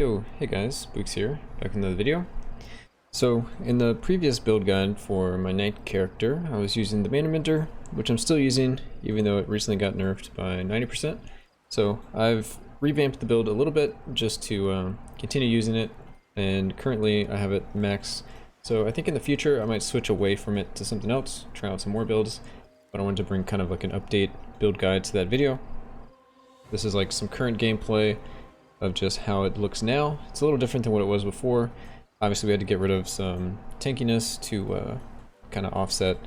Yo, hey guys, Bweeks here, back with another video. So, in the previous build guide for my knight character, I was using the Manabender, which I'm still using, even though it recently got nerfed by 90%. So, I've revamped the build a little bit, just to continue using it, and currently I have it max. So I think in the future I might switch away from it to something else, try out some more builds, but I wanted to bring kind of like an update build guide to that video. This is like some current gameplay of just how it looks now. It's a little different than what it was before. Obviously we had to get rid of some tankiness to kind of offset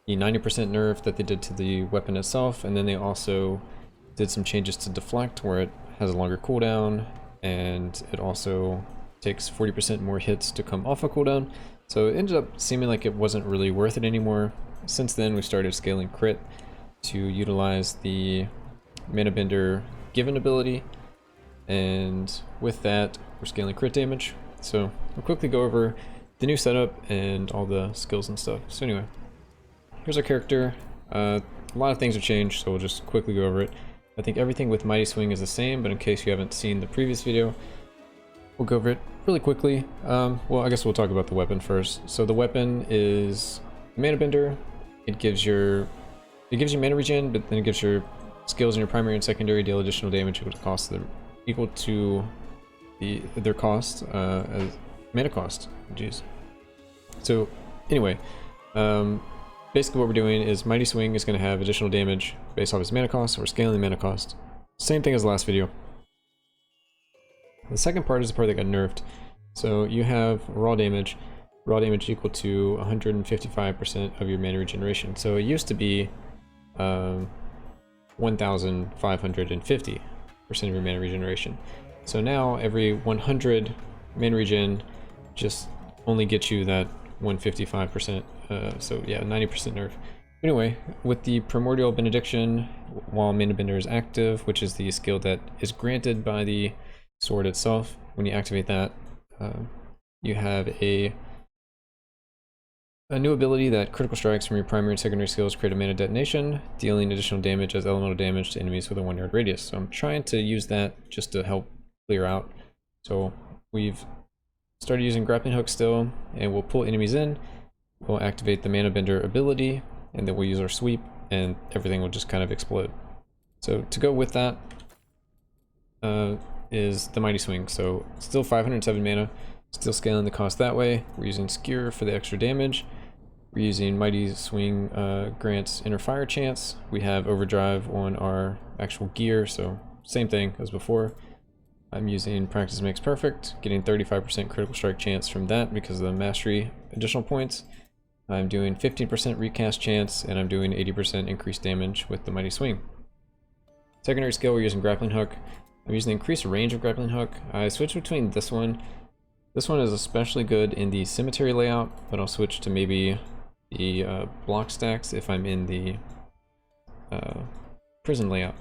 the 90% nerf that they did to the weapon itself, and then they also did some changes to deflect where it has a longer cooldown, and it also takes 40% more hits to come off a cooldown. So it ended up seeming like it wasn't really worth it anymore. Since then we started scaling crit to utilize the Manabender given ability, and with that we're scaling crit damage. So I'll quickly go over the new setup and all the skills and stuff. So anyway, here's our character. A lot of things have changed, so we'll just quickly go over it. I think everything with Mighty Swing is the same, but in case you haven't seen the previous video, we'll go over it really quickly. Well, I guess we'll talk about the weapon first. So the weapon is Manabender. It gives you mana regen, but then it gives your skills in your primary and secondary deal additional damage equal to their cost as mana cost. Jeez. So anyway, basically what we're doing is Mighty Swing is going to have additional damage based off its mana cost, so we're scaling the mana cost. Same thing as the last video. The second part is the part that got nerfed. So you have raw damage equal to 155% of your mana regeneration. So it used to be 1,550% of your mana regeneration. So now every 100 mana regen just only gets you that 155%. So yeah, 90% nerf. Anyway, with the Primordial Benediction, while Manabender is active, which is the skill that is granted by the sword itself, when you activate that, you have a new ability that critical strikes from your primary and secondary skills create a mana detonation, dealing additional damage as elemental damage to enemies with a 1-yard radius. So I'm trying to use that just to help clear out. So we've started using grappling hook still, and we'll pull enemies in, we'll activate the Manabender ability, and then we'll use our sweep, and everything will just kind of explode. So to go with that is the Mighty Swing. So still 507 mana, still scaling the cost that way. We're using Skewer for the extra damage. We're using Mighty Swing grants inner fire chance. We have overdrive on our actual gear, so same thing as before. I'm using Practice Makes Perfect, getting 35% critical strike chance from that because of the mastery additional points. I'm doing 15% recast chance, and I'm doing 80% increased damage with the Mighty Swing. Secondary skill, we're using Grappling Hook. I'm using the increased range of Grappling Hook. I switched between this one. This one is especially good in the cemetery layout, but I'll switch to maybe the block stacks if I'm in the prison layout,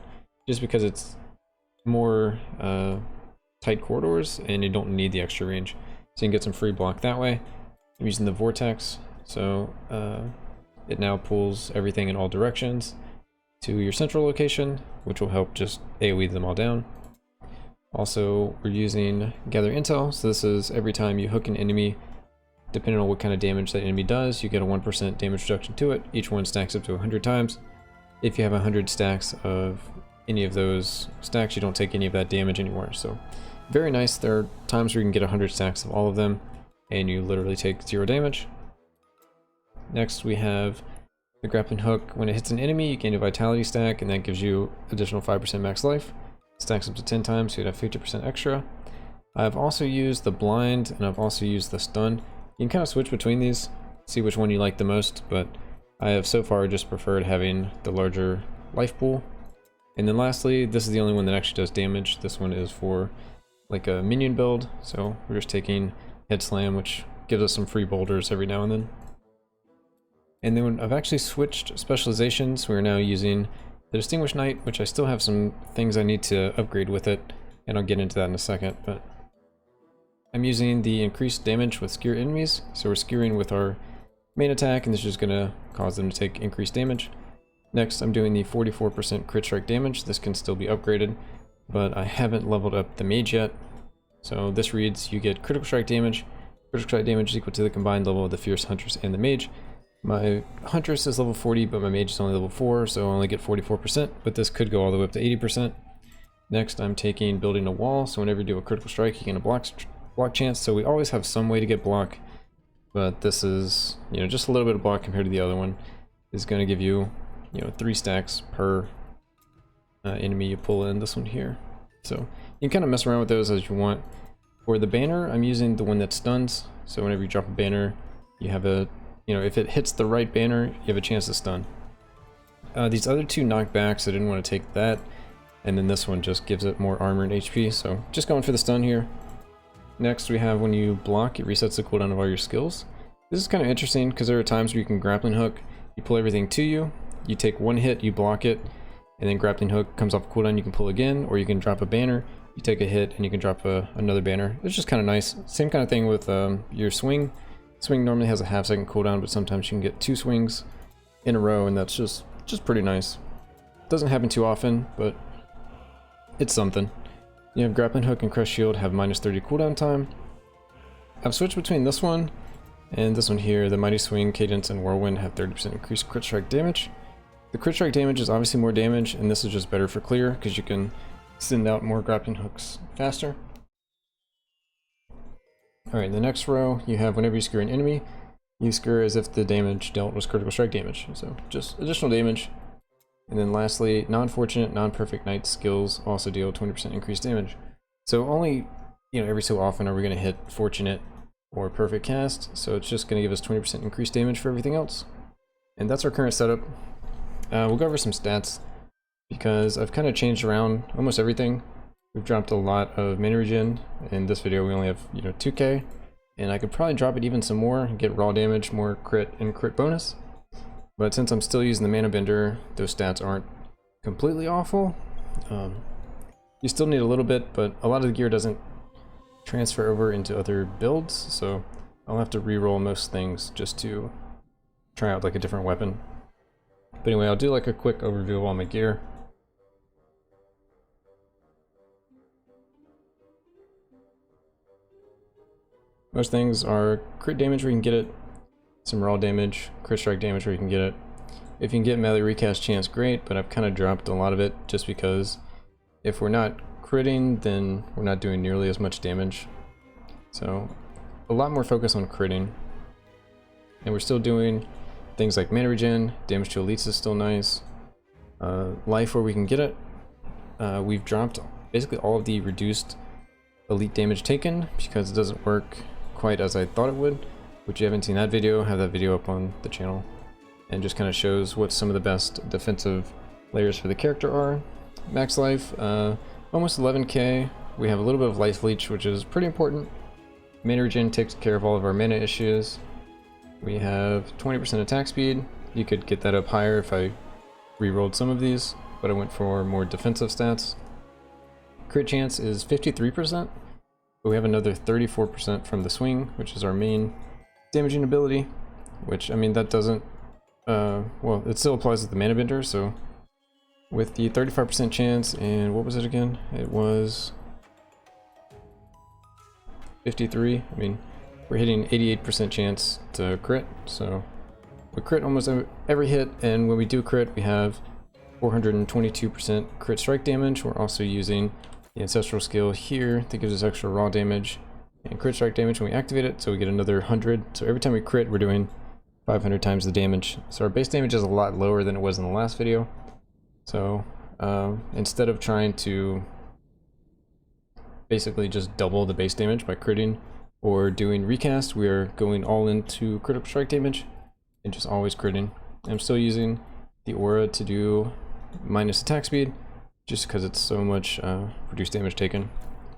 just because it's more tight corridors and you don't need the extra range, so you can get some free block that way. I'm using the Vortex, so it now pulls everything in all directions to your central location, which will help just AoE them all down. Also, we're using Gather Intel, so this is every time you hook an enemy, depending on what kind of damage that enemy does, you get a 1% damage reduction to it. Each one stacks up to 100 times. If you have 100 stacks of any of those stacks, you don't take any of that damage anymore. So very nice. There are times where you can get 100 stacks of all of them, and you literally take 0 damage. Next, we have the Grappling Hook. When it hits an enemy, you gain a Vitality stack, and that gives you additional 5% max life. Stacks up to 10 times, so you'd have 50% extra. I've also used the Blind, and I've also used the Stun. You can kind of switch between these, see which one you like the most, but I have so far just preferred having the larger life pool. And then lastly, this is the only one that actually does damage. This one is for like a minion build, so we're just taking Head Slam, which gives us some free boulders every now and then. And then I've actually switched specializations. We're now using the Distinguished Knight, which I still have some things I need to upgrade with it, and I'll get into that in a second, but I'm using the increased damage with skewer enemies, so we're skewering with our main attack, and this is just going to cause them to take increased damage. Next, I'm doing the 44% crit strike damage. This can still be upgraded, but I haven't leveled up the mage yet. So this reads, you get critical strike damage. Critical strike damage is equal to the combined level of the Fierce Huntress and the Mage. My Huntress is level 40, but my Mage is only level 4, so I only get 44%, but this could go all the way up to 80%. Next, I'm taking Building a Wall, so whenever you do a critical strike, you get a block chance, so we always have some way to get block, but this is, you know, just a little bit of block compared to the other one is going to give you, you know, 3 stacks per enemy you pull in. This one here. So you can kind of mess around with those as you want. For the banner, I'm using the one that stuns, so whenever you drop a banner, you have a, you know, if it hits the right banner, you have a chance to stun. These other 2 knockbacks, I didn't want to take that, and then this one just gives it more armor and HP, so just going for the stun here. Next we have when you block, it resets the cooldown of all your skills. This is kind of interesting because there are times where you can grappling hook, you pull everything to you, you take 1 hit, you block it, and then grappling hook comes off cooldown, you can pull again, or you can drop a banner, you take a hit, and you can drop another banner. It's just kind of nice. Same kind of thing with your swing. Swing normally has a half-second cooldown, but sometimes you can get 2 swings in a row, and that's just pretty nice. Doesn't happen too often, but it's something. You have grappling hook and crest shield have -30 cooldown time. I've switched between this one and this one here. The mighty swing, cadence, and whirlwind have 30% increased crit strike damage. The crit strike damage is obviously more damage, and this is just better for clear because you can send out more grappling hooks faster. Alright, the next row you have whenever you scare an enemy, you scare as if the damage dealt was critical strike damage, so just additional damage. And then lastly, non-fortunate, non-perfect knight skills also deal 20% increased damage. So only, you know, every so often are we going to hit fortunate or perfect cast, so it's just going to give us 20% increased damage for everything else. And that's our current setup. We'll go over some stats because I've kind of changed around almost everything. We've dropped a lot of mana regen. In this video we only have, you know, 2k, and I could probably drop it even some more and get raw damage, more crit, and crit bonus. But since I'm still using the Manabender, those stats aren't completely awful. You still need a little bit, but a lot of the gear doesn't transfer over into other builds, so I'll have to re-roll most things just to try out like a different weapon. But anyway, I'll do like a quick overview of all my gear. Most things are crit damage where you can get it, some raw damage, crit strike damage where you can get it. If you can get melee recast chance, great, but I've kind of dropped a lot of it just because if we're not critting, then we're not doing nearly as much damage. So a lot more focus on critting. And we're still doing things like mana regen, damage to elites is still nice. Life where we can get it. We've dropped basically all of the reduced elite damage taken because it doesn't work quite as I thought it would. Which you haven't seen that video, have that video up on the channel. And just kind of shows what some of the best defensive layers for the character are. Max life, almost 11k. We have a little bit of life leech, which is pretty important. Mana regen takes care of all of our mana issues. We have 20% attack speed. You could get that up higher if I re-rolled some of these, but I went for more defensive stats. Crit chance is 53%, but we have another 34% from the swing, which is our main damaging ability, which, I mean, that doesn't, well, it still applies to the Manabender, so with the 35% chance, and what was it again? It was 53. I mean, we're hitting 88% chance to crit, so we crit almost every hit, and when we do crit, we have 422% crit strike damage. We're also using the ancestral skill here that gives us extra raw damage and crit strike damage when we activate it, so we get another 100. So every time we crit, we're doing 500 times the damage. So our base damage is a lot lower than it was in the last video. So instead of trying to basically just double the base damage by critting or doing recast, we are going all into critical strike damage and just always critting. I'm still using the aura to do minus attack speed just because it's so much reduced damage taken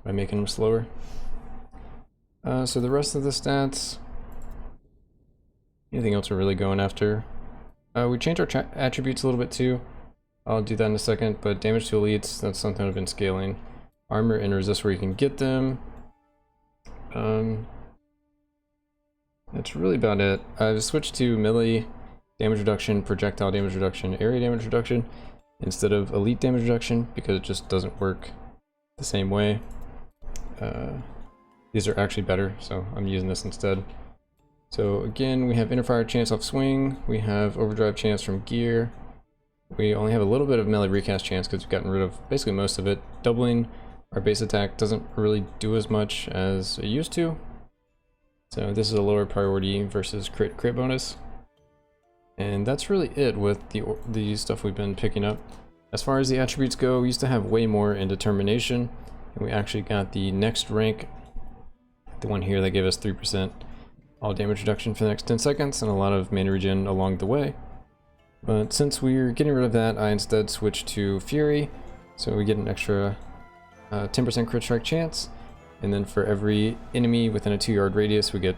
by making them slower. So the rest of the stats, anything else we're really going after? We changed our attributes a little bit too. I'll do that in a second, but damage to elites, that's something I've been scaling. Armor and resist where you can get them. That's really about it. I've switched to melee damage reduction, projectile damage reduction, area damage reduction instead of elite damage reduction because it just doesn't work the same way. these are actually better, so I'm using this instead. So again, we have inner fire chance off swing, we have overdrive chance from gear, we only have a little bit of melee recast chance because we've gotten rid of basically most of it. Doubling our base attack doesn't really do as much as it used to, so this is a lower priority versus crit bonus. And that's really it with the stuff we've been picking up. As far as the attributes go, we used to have way more in determination, and we actually got the next rank, the one here that gave us 3% all damage reduction for the next 10 seconds and a lot of mana regen along the way. But since we're getting rid of that, I instead switched to Fury, so we get an extra 10% crit strike chance, and then for every enemy within a 2-yard radius we get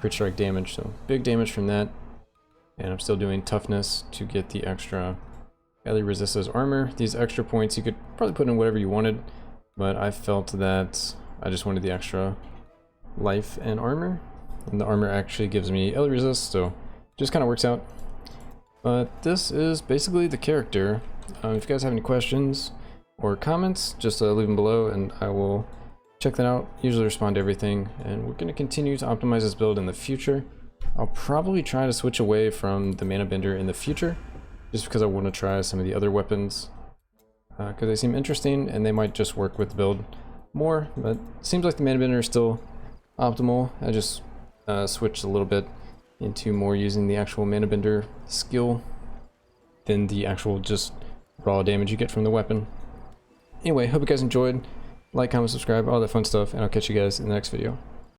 crit strike damage, so big damage from that. And I'm still doing toughness to get the extra melee resist as armor. These extra points you could probably put in whatever you wanted, but I felt that I just wanted the extra life and armor. And the armor actually gives me melee resist, so just kind of works out. But this is basically the character. If you guys have any questions or comments, just leave them below and I will check that out. Usually respond to everything, and we're going to continue to optimize this build in the future. I'll probably try to switch away from the Manabender in the future, just because I want to try some of the other weapons, because they seem interesting and they might just work with the build more, but it seems like the Manabender is still optimal. I just switched a little bit into more using the actual Manabender skill than the actual just raw damage you get from the weapon. Anyway, hope you guys enjoyed. Like, comment, subscribe, all that fun stuff, and I'll catch you guys in the next video.